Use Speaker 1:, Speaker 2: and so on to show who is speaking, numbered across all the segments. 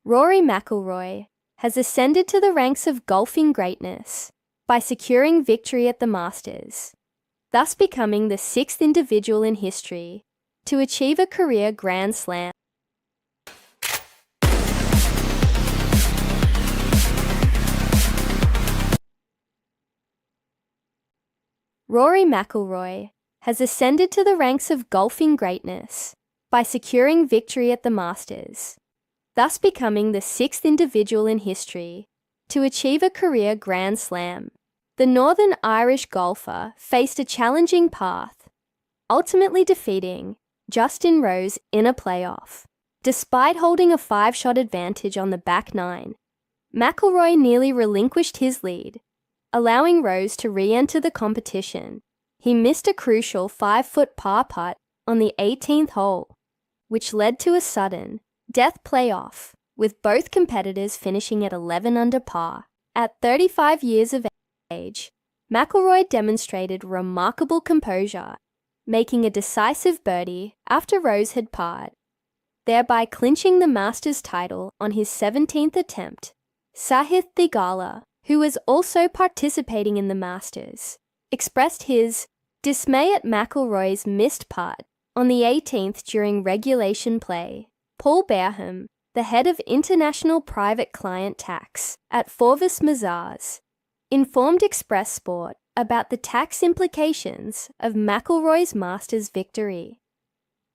Speaker 1: Rory McIlroy has ascended to the ranks of golfing greatness by securing victory at the Masters, thus becoming the sixth individual in history to achieve a career Grand Slam. Rory McIlroy has ascended to the ranks of golfing greatness by securing victory at the Masters, thus becoming the sixth individual in history to achieve a career Grand Slam. The Northern Irish golfer faced a challenging path, ultimately defeating Justin Rose in a playoff. Despite holding a 5-shot advantage on the back nine, McIlroy nearly relinquished his lead, allowing Rose to re-enter the competition. He missed a crucial 5-foot par putt on the 18th hole, which led to a sudden death playoff, with both competitors finishing at 11 under par. At 35 years of age, McIlroy demonstrated remarkable composure, making a decisive birdie after Rose had parred, thereby clinching the Masters title on his 17th attempt. Sahith Theegala, who was also participating in the Masters, expressed his dismay at McIlroy's missed putt on the 18th during regulation play. Paul Barham, the head of International Private Client Tax at Forvis Mazars, informed Express Sport about the tax implications of McIlroy's Masters victory.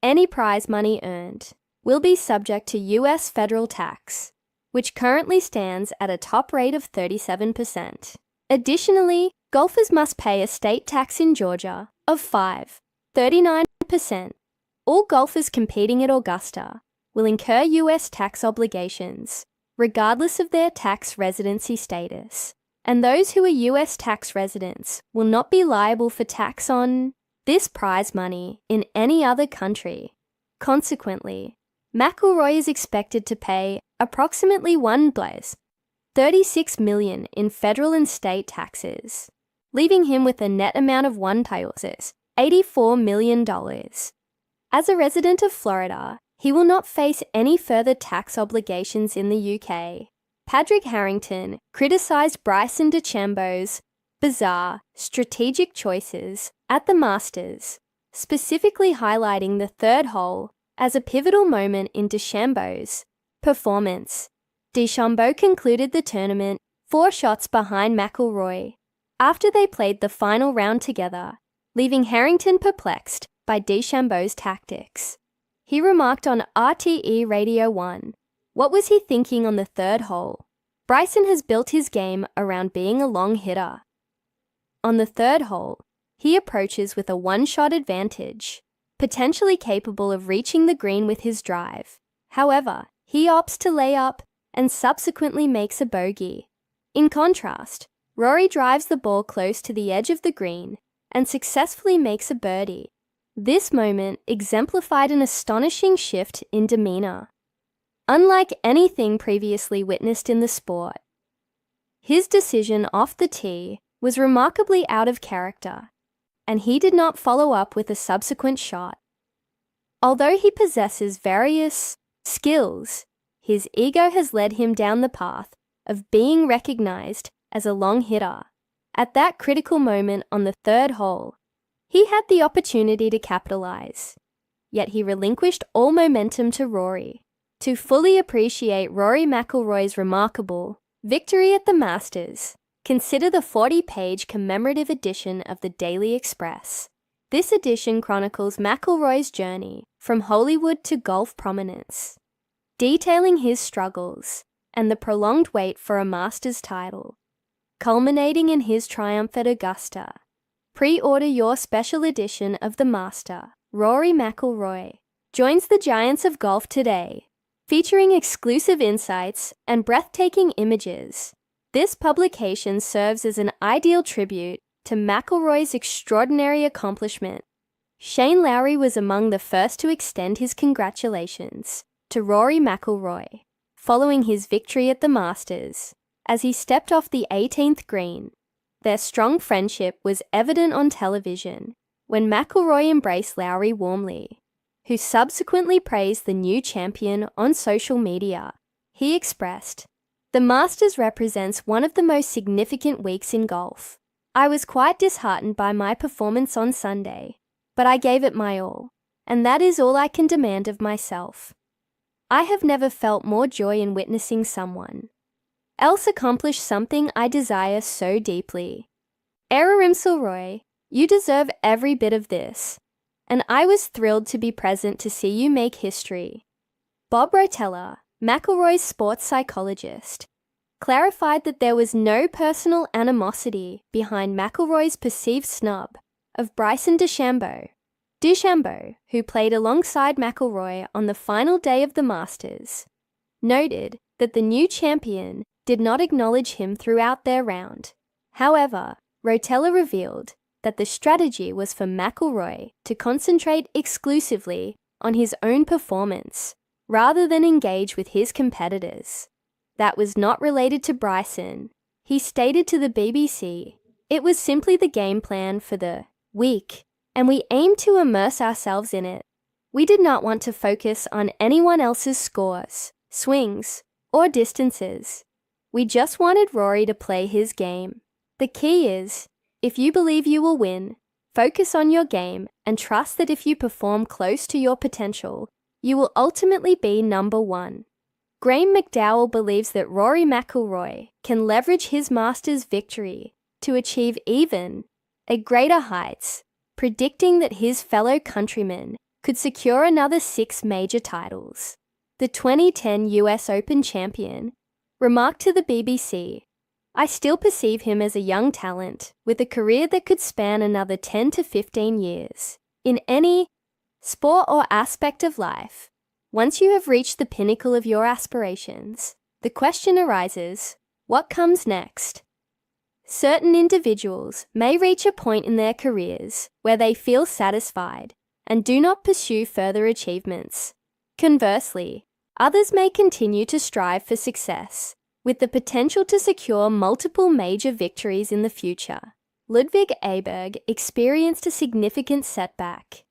Speaker 1: Any prize money earned will be subject to U.S. federal tax, which currently stands at a top rate of 37%. Additionally, golfers must pay a state tax in Georgia of 5.39%. All golfers competing at Augusta will incur U.S. tax obligations, regardless of their tax residency status, and those who are U.S. tax residents will not be liable for tax on this prize money in any other country. Consequently, McIlroy is expected to pay approximately $36 million in federal and state taxes, leaving him with a net amount of $84 million. As a resident of Florida, he will not face any further tax obligations in the UK. Padraig Harrington criticised Bryson DeChambeau's bizarre strategic choices at the Masters, specifically highlighting the third hole as a pivotal moment in DeChambeau's performance. DeChambeau concluded the tournament 4 shots behind McIlroy after they played the final round together, leaving Harrington perplexed by DeChambeau's tactics. He remarked on RTE Radio 1, "What was he thinking on the third hole? Bryson has built his game around being a long hitter. On the third hole, he approaches with a 1-shot advantage, potentially capable of reaching the green with his drive. However, he opts to lay up and subsequently makes a bogey. In contrast, Rory drives the ball close to the edge of the green and successfully makes a birdie. This moment exemplified an astonishing shift in demeanor, unlike anything previously witnessed in the sport. His decision off the tee was remarkably out of character, and he did not follow up with a subsequent shot. Although he possesses various skills, his ego has led him down the path of being recognized as a long hitter. At that critical moment on the third hole, he had the opportunity to capitalize, yet he relinquished all momentum to Rory. To fully appreciate Rory McIlroy's remarkable victory at the Masters, consider the 40-page commemorative edition of the Daily Express. This edition chronicles McIlroy's journey from Hollywood to golf prominence, detailing his struggles and the prolonged wait for a Masters title, culminating in his triumph at Augusta. Pre-order your special edition of the Master. Rory McIlroy joins the giants of golf today, featuring exclusive insights and breathtaking images. This publication serves as an ideal tribute to McIlroy's extraordinary accomplishment. Shane Lowry was among the first to extend his congratulations to Rory McIlroy following his victory at the Masters as he stepped off the 18th green. Their strong friendship was evident on television when McIlroy embraced Lowry warmly, who subsequently praised the new champion on social media. he expressed, "The Masters represents one of the most significant weeks in golf. I was quite disheartened by my performance on Sunday, but I gave it my all, and that is all I can demand of myself. I have never felt more joy in witnessing someone else accomplish something I desire so deeply. Rory McIlroy, you deserve every bit of this, and I was thrilled to be present to see you make history." Bob Rotella, McIlroy's sports psychologist, clarified that there was no personal animosity behind McIlroy's perceived snub of Bryson DeChambeau. DeChambeau, who played alongside McIlroy on the final day of the Masters, noted that the new champion did not acknowledge him throughout their round. However, Rotella revealed that the strategy was for McIlroy to concentrate exclusively on his own performance rather than engage with his competitors. That was not related to Bryson. He stated to the BBC, "It was simply the game plan for the week, and we aimed to immerse ourselves in it. We did not want to focus on anyone else's scores, swings, or distances. We just wanted Rory to play his game. The key is, if you believe you will win, focus on your game and trust that if you perform close to your potential, you will ultimately be number one." Graham McDowell believes that Rory McIlroy can leverage his Masters victory to achieve even greater heights, predicting that his fellow countrymen could secure another 6 major titles. The 2010 US Open champion remarked to the BBC, "I still perceive him as a young talent with a career that could span another 10 to 15 years. In any sport or aspect of life, once you have reached the pinnacle of your aspirations, the question arises, what comes next?" Certain individuals may reach a point in their careers where they feel satisfied and do not pursue further achievements. Conversely, others may continue to strive for success, with the potential to secure multiple major victories in the future. Ludwig Aberg experienced a significant setback,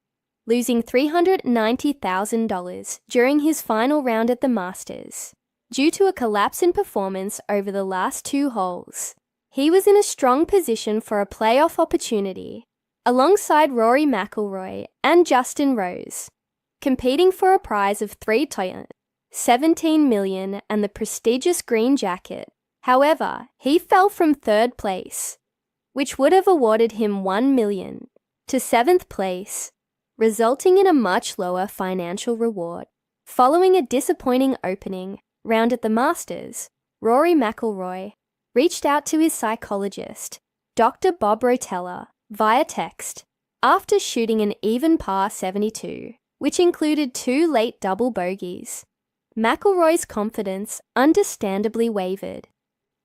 Speaker 1: losing $390,000 during his final round at the Masters, due to a collapse in performance over the last 2 holes. He was in a strong position for a playoff opportunity, alongside Rory McIlroy and Justin Rose, competing for a prize of $17 million and the prestigious green jacket. However, he fell from 3rd place, which would have awarded him $1 million, to 7th place, resulting in a much lower financial reward. Following a disappointing opening round at the Masters, Rory McIlroy reached out to his psychologist, Dr. Bob Rotella, via text after shooting an even par 72, which included 2 late double bogeys. McIlroy's confidence understandably wavered.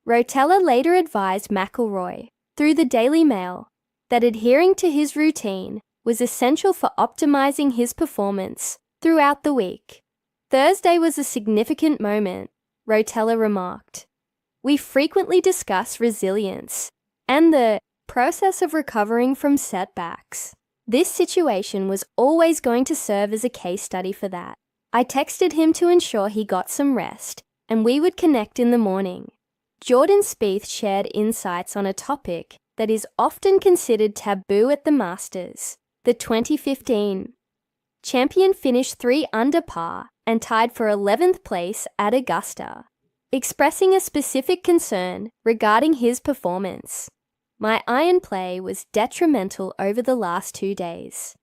Speaker 1: Rotella later advised McIlroy, through the Daily Mail, that adhering to his routine was essential for optimizing his performance throughout the week. "Thursday was a significant moment," Rotella remarked. "We frequently discuss resilience and the process of recovering from setbacks. This situation was always going to serve as a case study for that. I texted him to ensure he got some rest, and we would connect in the morning." Jordan Spieth shared insights on a topic that is often considered taboo at the Masters. The 2015 champion finished 3 under par and tied for 11th place at Augusta, expressing a specific concern regarding his performance. "My iron play was detrimental over the last 2 days.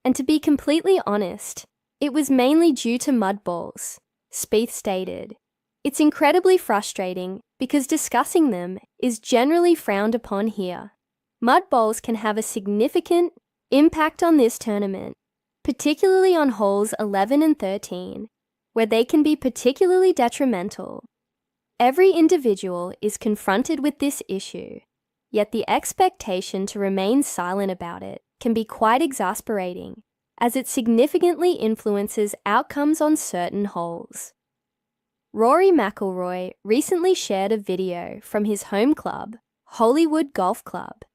Speaker 1: And to be completely honest, it was mainly due to mud balls," Spieth stated. "It's incredibly frustrating because discussing them is generally frowned upon here. Mud balls can have a significant impact on this tournament, particularly on holes 11 and 13, where they can be particularly detrimental. Every individual is confronted with this issue, yet the expectation to remain silent about it can be quite exasperating, as it significantly influences outcomes on certain holes." Rory McIlroy recently shared a video from his home club, Hollywood Golf Club,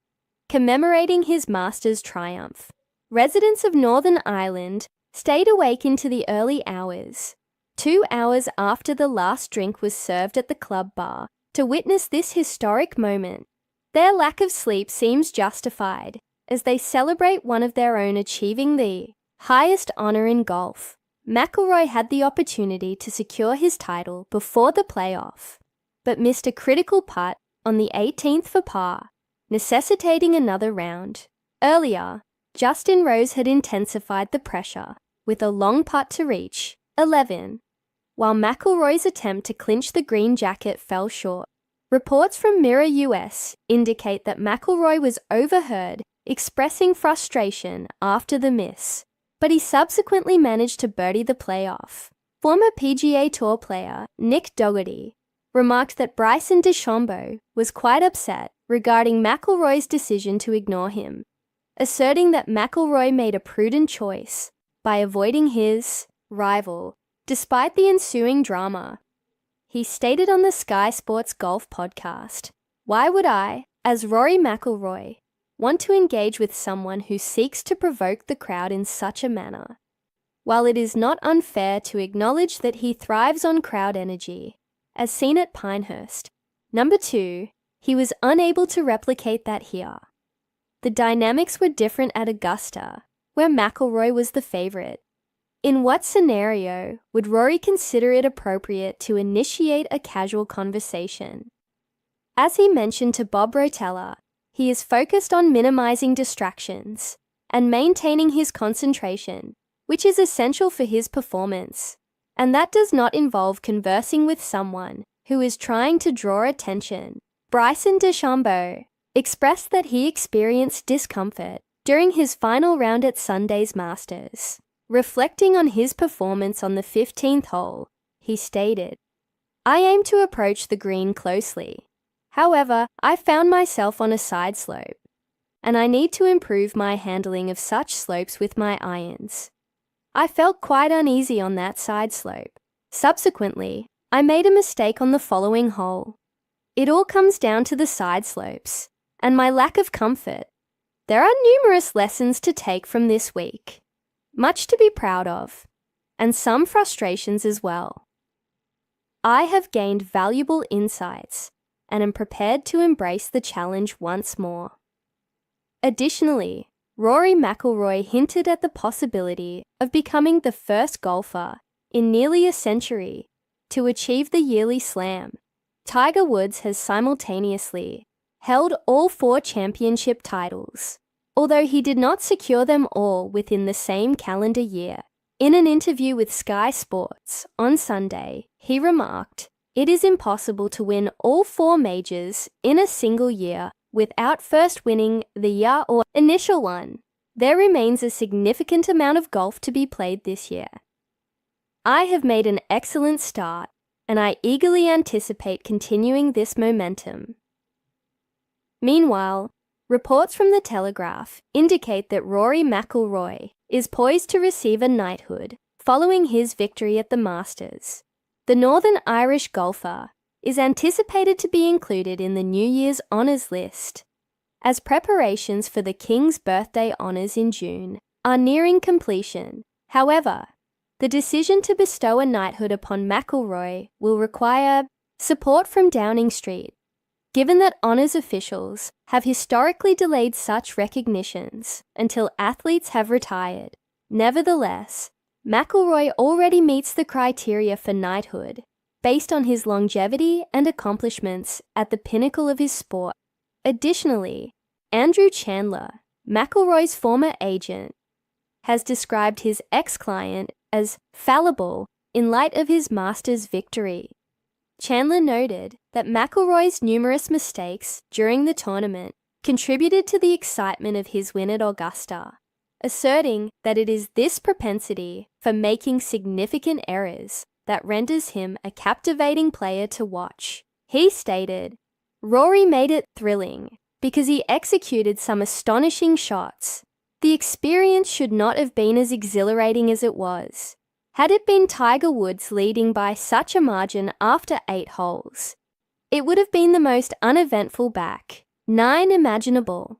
Speaker 1: commemorating his Masters triumph. Residents of Northern Ireland stayed awake into the early hours, 2 hours after the last drink was served at the club bar, to witness this historic moment. Their lack of sleep seems justified, as they celebrate one of their own achieving the highest honor in golf. McIlroy had the opportunity to secure his title before the playoff, but missed a critical putt on the 18th for par, necessitating another round. Earlier, Justin Rose had intensified the pressure with a long putt to reach 11, while McIlroy's attempt to clinch the green jacket fell short. Reports from Mirror US indicate that McIlroy was overheard expressing frustration after the miss, but he subsequently managed to birdie the playoff. Former PGA Tour player Nick Dougherty remarked that Bryson DeChambeau was quite upset regarding McIlroy's decision to ignore him, asserting that McIlroy made a prudent choice by avoiding his rival despite the ensuing drama. He stated on the Sky Sports Golf podcast, "Why would I, as Rory McIlroy, want to engage with someone who seeks to provoke the crowd in such a manner? While it is not unfair to acknowledge that he thrives on crowd energy, as seen at Pinehurst, number 2, he was unable to replicate that here. The dynamics were different at Augusta, where McIlroy was the favorite. In what scenario would Rory consider it appropriate to initiate a casual conversation? As he mentioned to Bob Rotella, he is focused on minimizing distractions and maintaining his concentration, which is essential for his performance, and that does not involve conversing with someone who is trying to draw attention." Bryson DeChambeau expressed that he experienced discomfort during his final round at Sunday's Masters. Reflecting on his performance on the 15th hole, he stated, "I aim to approach the green closely. However, I found myself on a side slope, and I need to improve my handling of such slopes with my irons. I felt quite uneasy on that side slope. Subsequently, I made a mistake on the following hole. It all comes down to the side slopes and my lack of comfort. There are numerous lessons to take from this week, much to be proud of, and some frustrations as well. I have gained valuable insights and am prepared to embrace the challenge once more." Additionally, Rory McIlroy hinted at the possibility of becoming the first golfer in nearly a century to achieve the yearly slam. Tiger Woods has simultaneously held all 4 championship titles, although he did not secure them all within the same calendar year. In an interview with Sky Sports on Sunday, he remarked, "It is impossible to win all 4 majors in a single year without first winning the year or initial one. There remains a significant amount of golf to be played this year. I have made an excellent start, and I eagerly anticipate continuing this momentum." Meanwhile, reports from The Telegraph indicate that Rory McIlroy is poised to receive a knighthood following his victory at the Masters. The Northern Irish golfer is anticipated to be included in the New Year's honours list, as preparations for the King's birthday honours in June are nearing completion. However, the decision to bestow a knighthood upon McIlroy will require support from Downing Street, given that honours officials have historically delayed such recognitions until athletes have retired. Nevertheless, McIlroy already meets the criteria for knighthood based on his longevity and accomplishments at the pinnacle of his sport. Additionally, Andrew Chandler, McIlroy's former agent, has described his ex-client as fallible in light of his Masters victory. Chandler noted that McIlroy's numerous mistakes during the tournament contributed to the excitement of his win at Augusta, asserting that it is this propensity for making significant errors that renders him a captivating player to watch. He stated, "Rory made it thrilling because he executed some astonishing shots. The experience should not have been as exhilarating as it was. Had it been Tiger Woods leading by such a margin after 8 holes, it would have been the most uneventful back 9 imaginable.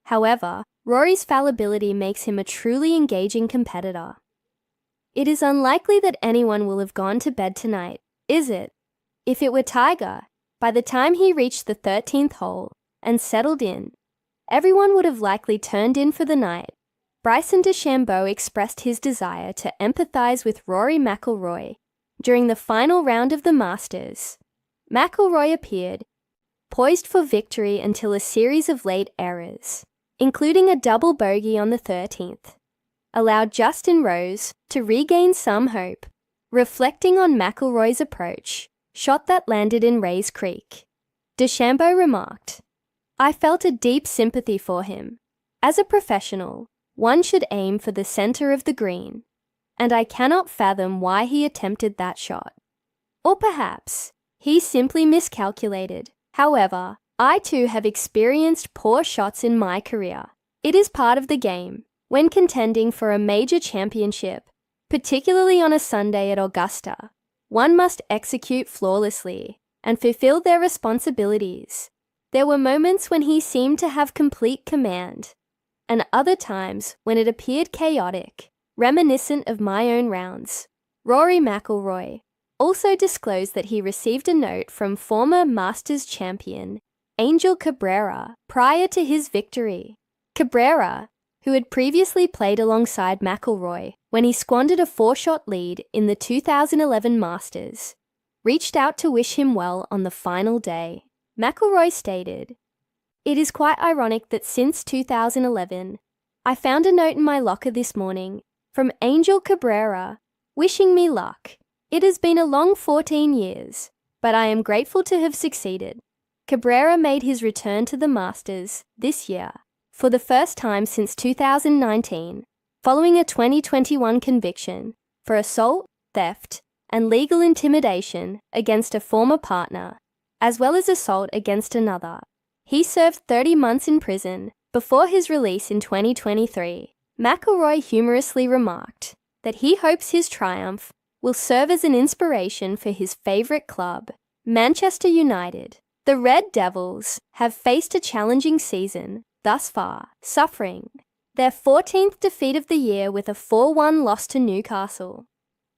Speaker 1: However, Rory's fallibility makes him a truly engaging competitor." It is unlikely that anyone will have gone to bed tonight, is it? If it were Tiger, by the time he reached the 13th hole and settled in, everyone would have likely turned in for the night. Bryson DeChambeau expressed his desire to empathize with Rory McIlroy during the final round of the Masters. McIlroy appeared poised for victory until a series of late errors, including a double bogey on the 13th, allowed Justin Rose to regain some hope, reflecting on McIlroy's approach, shot that landed in Rae's Creek. DeChambeau remarked, "I felt a deep sympathy for him. As a professional, one should aim for the center of the green, and I cannot fathom why he attempted that shot. Or perhaps he simply miscalculated. However, I too have experienced poor shots in my career. It is part of the game. When contending for a major championship, particularly on a Sunday at Augusta, one must execute flawlessly and fulfill their responsibilities. There were moments when he seemed to have complete command, and other times when it appeared chaotic, reminiscent of my own rounds." Rory McIlroy also disclosed that he received a note from former Masters champion Angel Cabrera prior to his victory. Cabrera, who had previously played alongside McIlroy when he squandered a 4-shot lead in the 2011 Masters, reached out to wish him well on the final day. McIlroy stated, "It is quite ironic that since 2011, I found a note in my locker this morning from Angel Cabrera wishing me luck. It has been a long 14 years, but I am grateful to have succeeded." Cabrera made his return to the Masters this year for the first time since 2019, following a 2021 conviction for assault, theft, and legal intimidation against a former partner, as well as assault against another. He served 30 months in prison before his release in 2023. McIlroy humorously remarked that he hopes his triumph will serve as an inspiration for his favourite club, Manchester United. The Red Devils have faced a challenging season thus far, suffering their 14th defeat of the year with a 4-1 loss to Newcastle.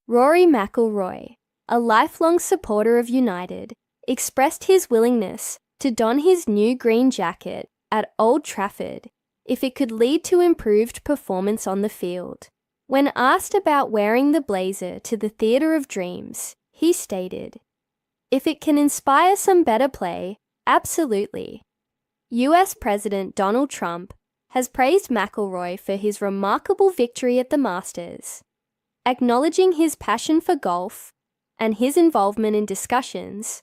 Speaker 1: Rory McIlroy, a lifelong supporter of United, expressed his willingness to don his new green jacket at Old Trafford if it could lead to improved performance on the field. When asked about wearing the blazer to the Theatre of Dreams, he stated, "If it can inspire some better play, absolutely." US President Donald Trump has praised McIlroy for his remarkable victory at the Masters, acknowledging his passion for golf and his involvement in discussions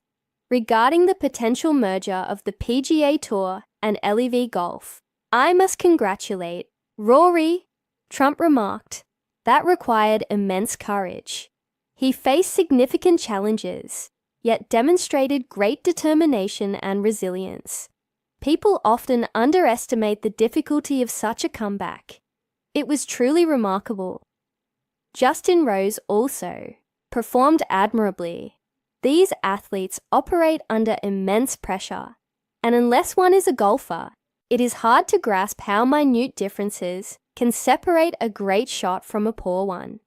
Speaker 1: regarding the potential merger of the PGA Tour and LEV Golf. "I must congratulate Rory," Trump remarked. "That required immense courage. He faced significant challenges, yet demonstrated great determination and resilience. People often underestimate the difficulty of such a comeback. It was truly remarkable." Justin Rose also performed admirably. These athletes operate under immense pressure, and unless one is a golfer, it is hard to grasp how minute differences can separate a great shot from a poor one.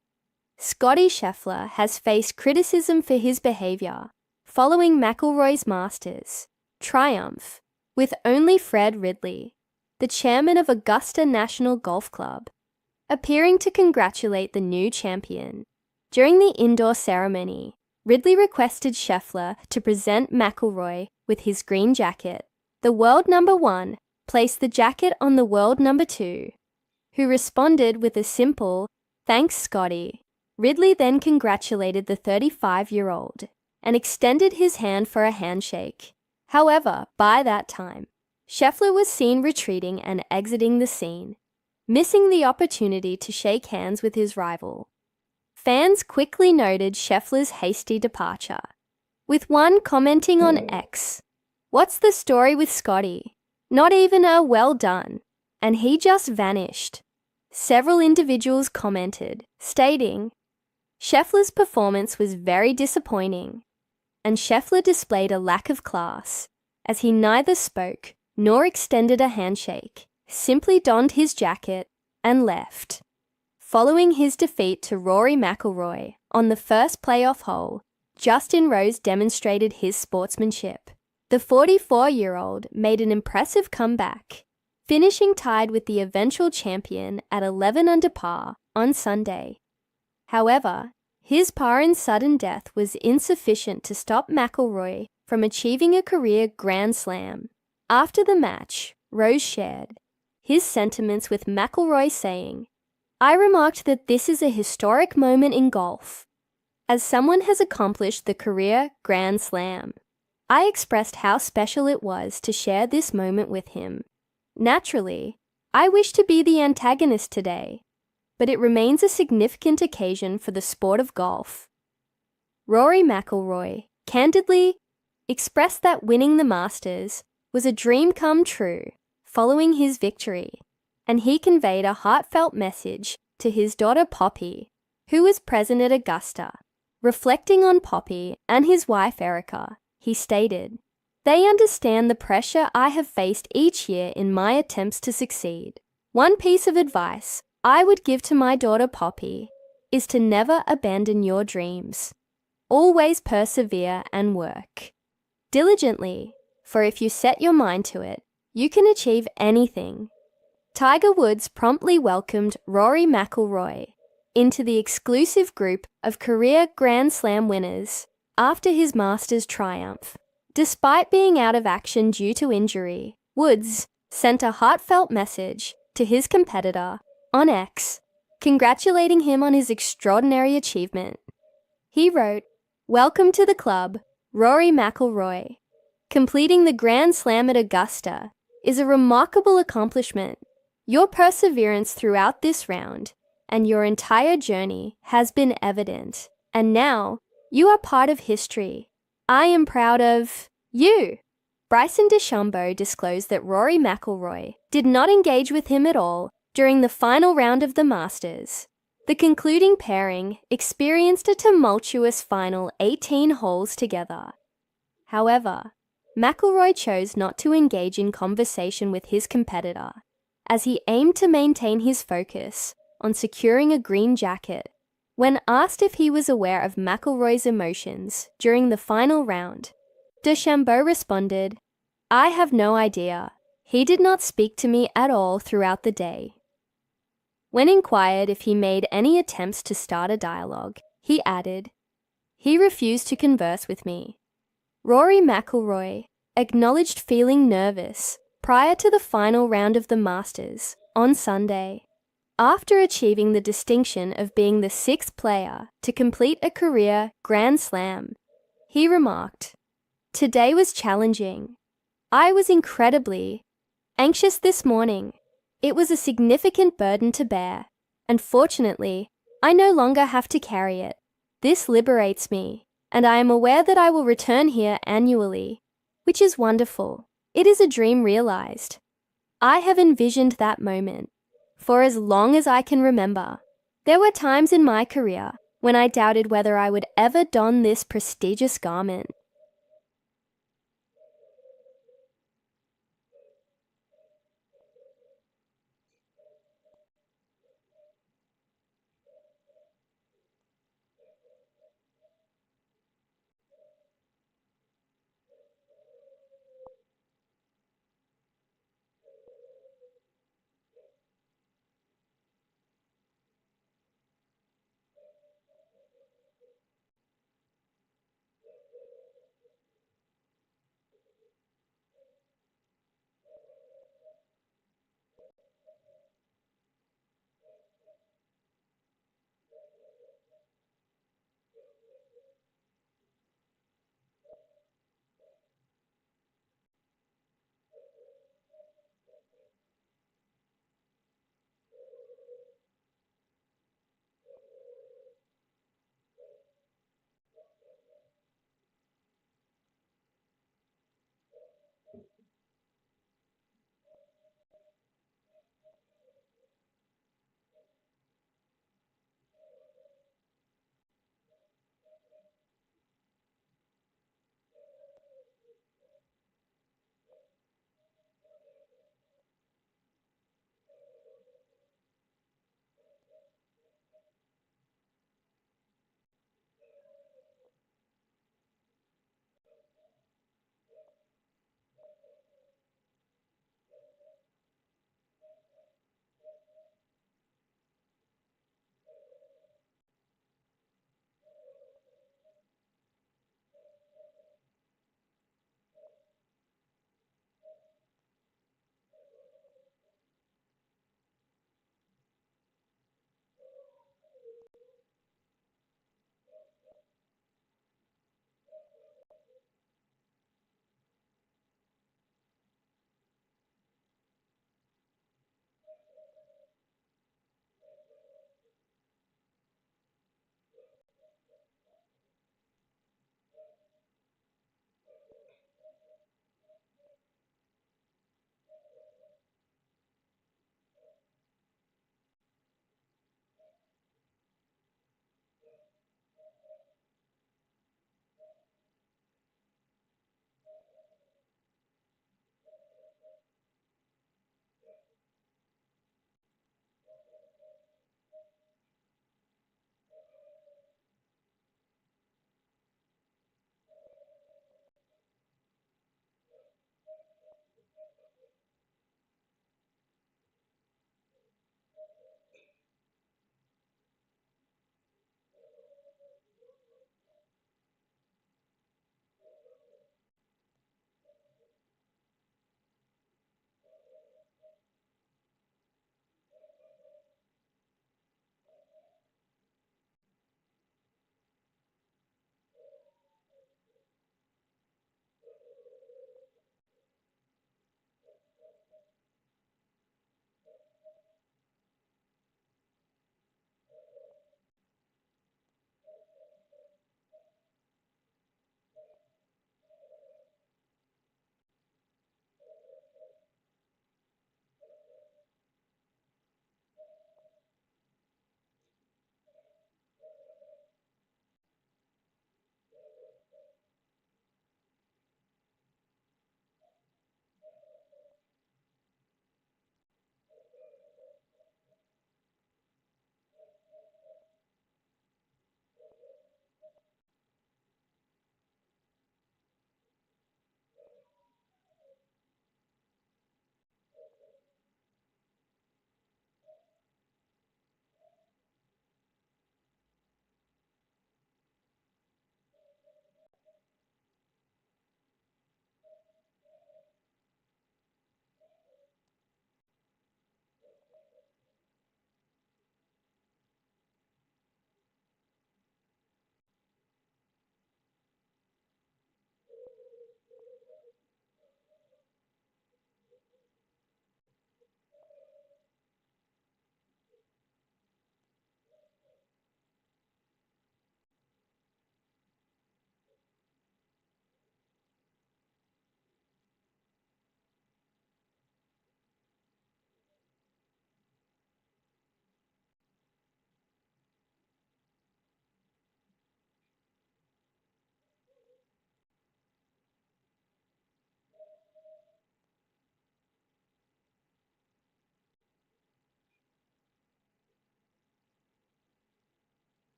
Speaker 1: Scottie Scheffler has faced criticism for his behavior following McIlroy's Masters triumph, with only Fred Ridley, the chairman of Augusta National Golf Club, appearing to congratulate the new champion. During the indoor ceremony, Ridley requested Scheffler to present McIlroy with his green jacket. The world number 1 placed the jacket on the world number 2, who responded with a simple, "Thanks, Scotty." Ridley then congratulated the 35-year-old and extended his hand for a handshake. However, by that time, Scheffler was seen retreating and exiting the scene, missing the opportunity to shake hands with his rival. Fans quickly noted Scheffler's hasty departure, with one commenting on X, "What's the story with Scotty? Not even a well done, and he just vanished." Several individuals commented, stating, "Scheffler's performance was very disappointing," and Scheffler displayed a lack of class, as he neither spoke nor extended a handshake, simply donned his jacket and left. following his defeat to Rory McIlroy on the first playoff hole. Justin Rose demonstrated his sportsmanship. The 44-year-old made an impressive comeback, finishing tied with the eventual champion at 11 under par on Sunday. However, his par in sudden death was insufficient to stop McIlroy from achieving a career Grand Slam. After the match, Rose shared his sentiments with McIlroy, saying, "I remarked that this is a historic moment in golf. As someone has accomplished the career Grand Slam, I expressed how special it was to share this moment with him. Naturally, I wish to be the antagonist today, but it remains a significant occasion for the sport of golf." Rory McIlroy candidly expressed that winning the Masters was a dream come true following his victory, and he conveyed a heartfelt message to his daughter Poppy, who was present at Augusta. Reflecting on Poppy and his wife Erica, he stated, "They understand the pressure I have faced each year in my attempts to succeed. One piece of advice I would give to my daughter Poppy is to never abandon your dreams. Always persevere and work diligently, for if you set your mind to it, you can achieve anything." Tiger Woods promptly welcomed Rory McIlroy into the exclusive group of career Grand Slam winners after his Masters triumph. Despite being out of action due to injury, Woods sent a heartfelt message to his competitor on X, congratulating him on his extraordinary achievement. He wrote, "Welcome to the club, Rory McIlroy. Completing the Grand Slam at Augusta is a remarkable accomplishment. Your perseverance throughout this round and your entire journey has been evident, and now you are part of history. I am proud of you." Bryson DeChambeau disclosed that Rory McIlroy did not engage with him at all during the final round of the Masters. The concluding pairing experienced a tumultuous final 18 holes together. However, McIlroy chose not to engage in conversation with his competitor, as he aimed to maintain his focus on securing a green jacket. When asked if he was aware of McIlroy's emotions during the final round, DeChambeau responded, "I have no idea. He did not speak to me at all throughout the day." When inquired if he made any attempts to start a dialogue, he added, "He refused to converse with me." Rory McIlroy acknowledged feeling nervous prior to the final round of the Masters on Sunday. After achieving the distinction of being the sixth player to complete a career Grand Slam, he remarked, "Today was challenging. I was incredibly anxious this morning. It was a significant burden to bear, and fortunately, I no longer have to carry it. This liberates me, and I am aware that I will return here annually, which is wonderful. It is a dream realized. I have envisioned that moment for as long as I can remember. There were times in my career when I doubted whether I would ever don this prestigious garment."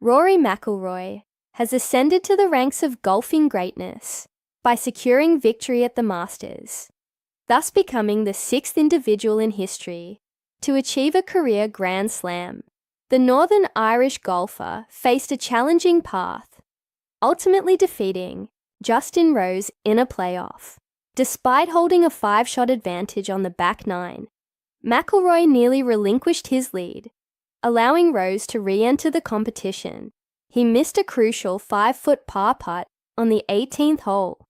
Speaker 1: Rory McIlroy has ascended to the ranks of golfing greatness by securing victory at the Masters, thus becoming the sixth individual in history to achieve a career Grand Slam. The Northern Irish golfer faced a challenging path, ultimately defeating Justin Rose in a playoff. Despite holding a 5-shot advantage on the back nine, McIlroy nearly relinquished his lead, allowing Rose to re-enter the competition. He missed a crucial 5-foot par putt on the 18th hole,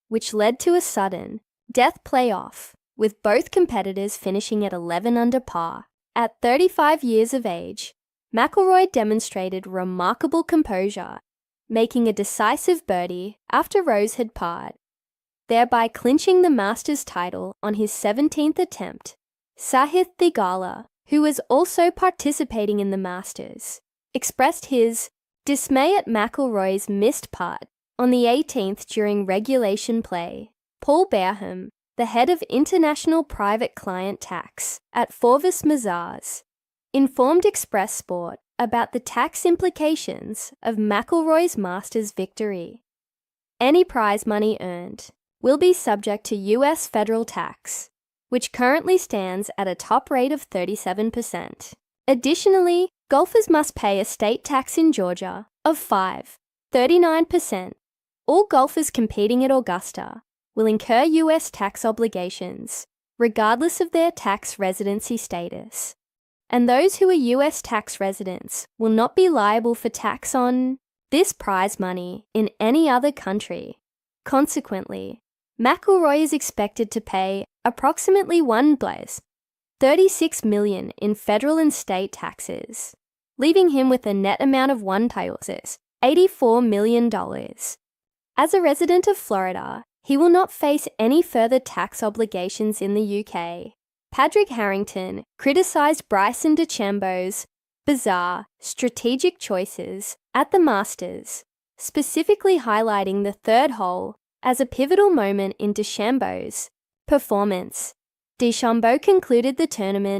Speaker 1: which led to a sudden death playoff, with both competitors finishing at 11 under par. At 35 years of age, McIlroy demonstrated remarkable composure, making a decisive birdie after Rose had parred, thereby clinching the Masters title on his 17th attempt. Sahith Theegala, who was also participating in the Masters, expressed his dismay at McIlroy's missed putt on the 18th during regulation play. Paul Barham, the head of International Private Client Tax at Forvis Mazars, informed Express Sport about the tax implications of McIlroy's Masters victory. Any prize money earned will be subject to U.S. federal tax, which currently stands at a top rate of 37%. Additionally, golfers must pay a state tax in Georgia of 5.39%. All golfers competing at Augusta will incur U.S. tax obligations, regardless of their tax residency status, and those who are U.S. tax residents will not be liable for tax on this prize money in any other country. Consequently, McIlroy is expected to pay approximately $36 million in federal and state taxes, leaving him with a net amount of $84 million. As a resident of Florida, he will not face any further tax obligations in the UK. Padraig Harrington criticised Bryson DeChambeau's bizarre strategic choices at the Masters, specifically highlighting the third hole as a pivotal moment in DeChambeau's performance. DeChambeau concluded the tournament